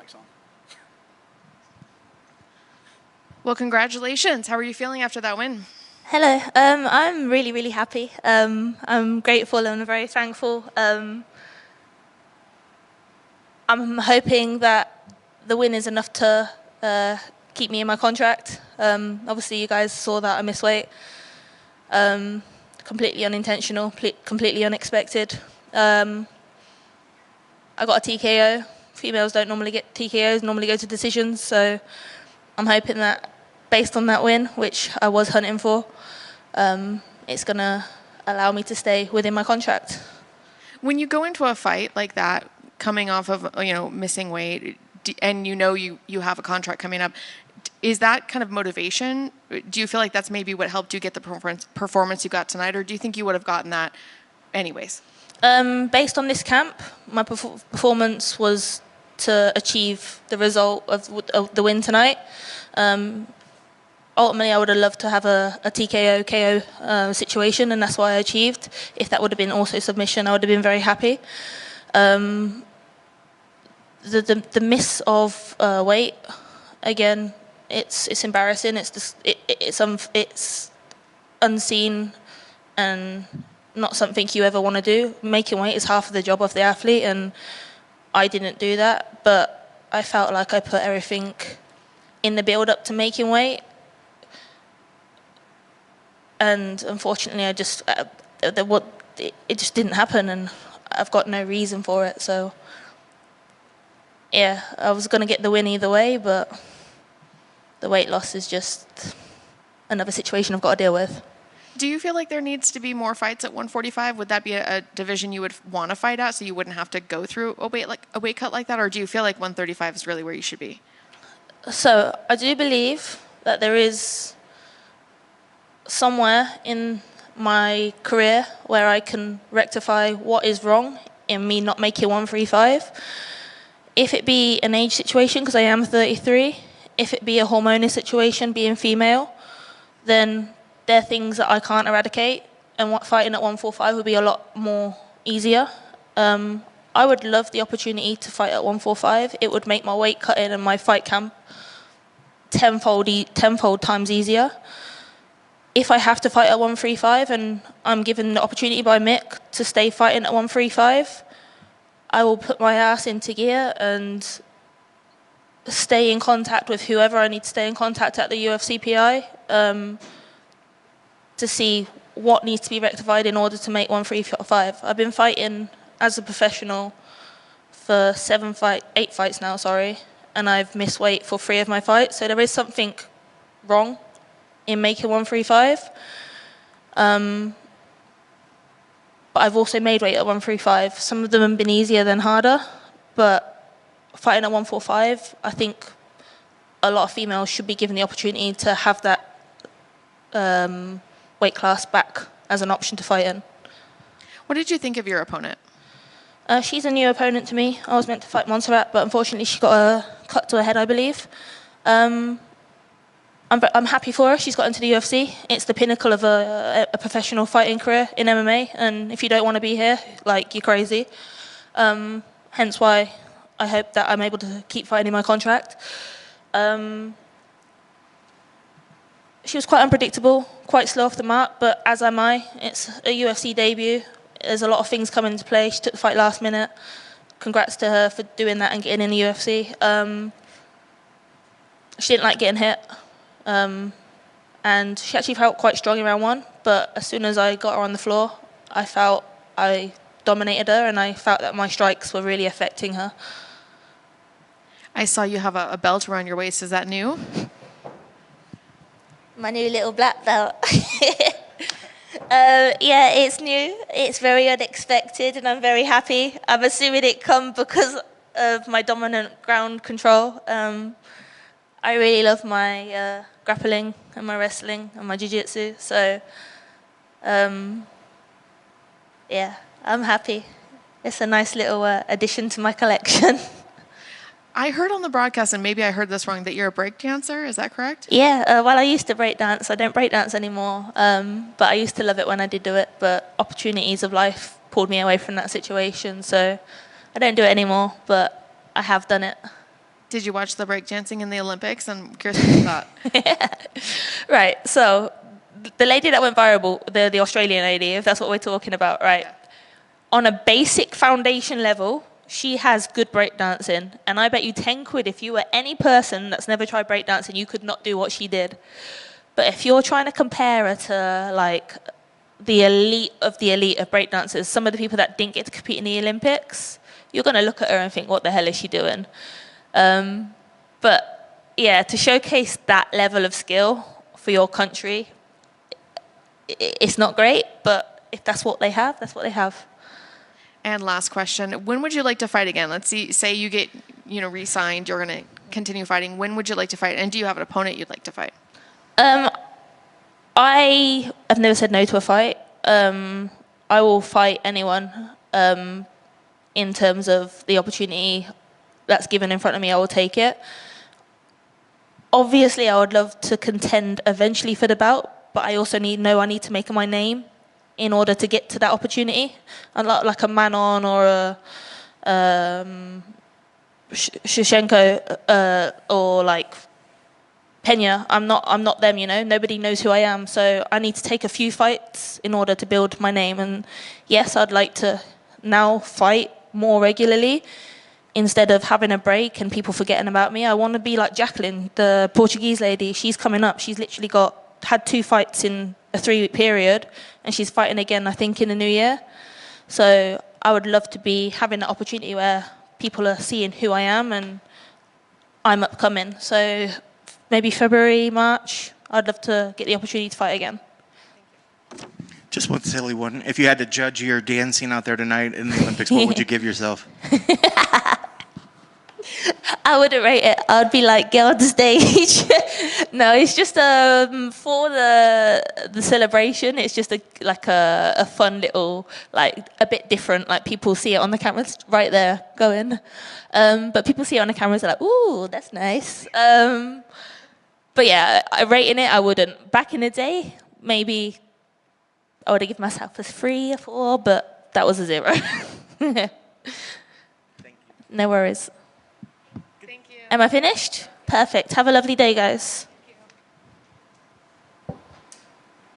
Mic's on. Well, congratulations. How are you feeling after that win? Hello. I'm really, really happy. I'm grateful and very thankful. I'm hoping that the win is enough to keep me in my contract. Obviously, you guys saw that I missed weight. Completely unintentional, completely unexpected. I got a TKO. Females don't normally get TKOs, normally go to decisions. So I'm hoping that based on that win, which I was hunting for, it's going to allow me to stay within my contract. When you go into a fight like that, coming off of missing weight, and you have a contract coming up, is that kind of motivation? Do you feel like that's maybe what helped you get the performance you got tonight, or do you think you would have gotten that anyways? Based on this camp, my performance was to achieve the result of the win tonight. Ultimately, I would have loved to have a TKO, KO situation, and that's what I achieved. If that would have been also submission, I would have been very happy. The miss of weight, again, it's embarrassing. It's unseen and not something you ever want to do. Making weight is half of the job of the athlete, and I didn't do that. But I felt like I put everything in the build-up to making weight. And unfortunately, it just didn't happen, and I've got no reason for it. So, yeah, I was going to get the win either way, but the weight loss is just another situation I've got to deal with. Do you feel like there needs to be more fights at 145? Would that be a division you would want to fight at, so you wouldn't have to go through a weight cut like that, or do you feel like 135 is really where you should be? So I do believe that there is somewhere in my career where I can rectify what is wrong in me not making 135. If it be an age situation, because I am 33, if it be a hormonal situation, being female, then there are things that I can't eradicate, and fighting at 145 would be a lot more easier. I would love the opportunity to fight at 145. It would make my weight cutting and my fight camp tenfold times easier. If I have to fight at 135 and I'm given the opportunity by Mick to stay fighting at 135, I will put my ass into gear and stay in contact with whoever I need to stay in contact at the UFC PI to see what needs to be rectified in order to make 135. I've been fighting as a professional for 8 fights now, and I've missed weight for 3 of my fights, so there is something wrong in making 135. But I've also made weight at 135. Some of them have been easier than harder, but fighting at 145, I think a lot of females should be given the opportunity to have that weight class back as an option to fight in. What did you think of your opponent? She's a new opponent to me. I was meant to fight Montserrat, but unfortunately she got a cut to her head, I believe. I'm happy for her. She's got into the UFC. It's the pinnacle of a professional fighting career in MMA, and if you don't want to be here, like, you're crazy. Hence why I hope that I'm able to keep fighting in my contract. She was quite unpredictable, quite slow off the mark, but as am I. It's a UFC debut. There's a lot of things come into play. She took the fight last minute. Congrats to her for doing that and getting in the UFC. She didn't like getting hit. And she actually felt quite strong in round 1, but as soon as I got her on the floor, I felt I dominated her, and I felt that my strikes were really affecting her. I saw you have a belt around your waist. Is that new? My new little black belt. Yeah, it's new. It's very unexpected, and I'm very happy. I'm assuming it come because of my dominant ground control. I really love my grappling and my wrestling and my jiu-jitsu. So, yeah, I'm happy. It's a nice little addition to my collection. I heard on the broadcast, and maybe I heard this wrong, that you're a break dancer. Is that correct? Yeah, well, I used to break dance. I don't break dance anymore, but I used to love it when I did do it. But opportunities of life pulled me away from that situation, so I don't do it anymore, but I have done it. Did you watch the breakdancing in the Olympics? I'm curious what you thought. Right. So the lady that went viral, the Australian lady, if that's what we're talking about, right? Yeah. On a basic foundation level, she has good breakdancing, and I bet you 10 quid if you were any person that's never tried breakdancing, you could not do what she did. But if you're trying to compare her to like the elite of breakdancers, some of the people that didn't get to compete in the Olympics, you're going to look at her and think, what the hell is she doing? But yeah, to showcase that level of skill for your country, it's not great, but if that's what they have, that's what they have. And last question, when would you like to fight again? Let's say you get, re-signed, you're going to continue fighting. When would you like to fight? And do you have an opponent you'd like to fight? I have never said no to a fight. I will fight anyone in terms of the opportunity that's given in front of me. I will take it. Obviously, I would love to contend eventually for the belt, but I also need to make my name in order to get to that opportunity. I'm not like a Manon or a Shevchenko or like Pena. I'm not them, Nobody knows who I am, so I need to take a few fights in order to build my name. And yes, I'd like to now fight more regularly instead of having a break and people forgetting about me. I want to be like Jacqueline, the Portuguese lady. She's coming up. She's literally had 2 fights in a 3-week period, and she's fighting again, I think, in the new year. So I would love to be having the opportunity where people are seeing who I am and I'm upcoming. So maybe February, March, I'd love to get the opportunity to fight again. Just one silly one. If you had to judge your dancing out there tonight in the Olympics, what would you give yourself? I wouldn't rate it. I would be like, get on the stage. No, it's just for the celebration. It's just a fun little, like a bit different. Like people see it on the cameras right there going, but people see it on the cameras, they're like, ooh, that's nice. But yeah, rating it, I wouldn't. Back in the day, maybe I would have given myself a 3 or 4, but that was a 0. Thank you. No worries. Thank you. Am I finished? Perfect. Have a lovely day, guys.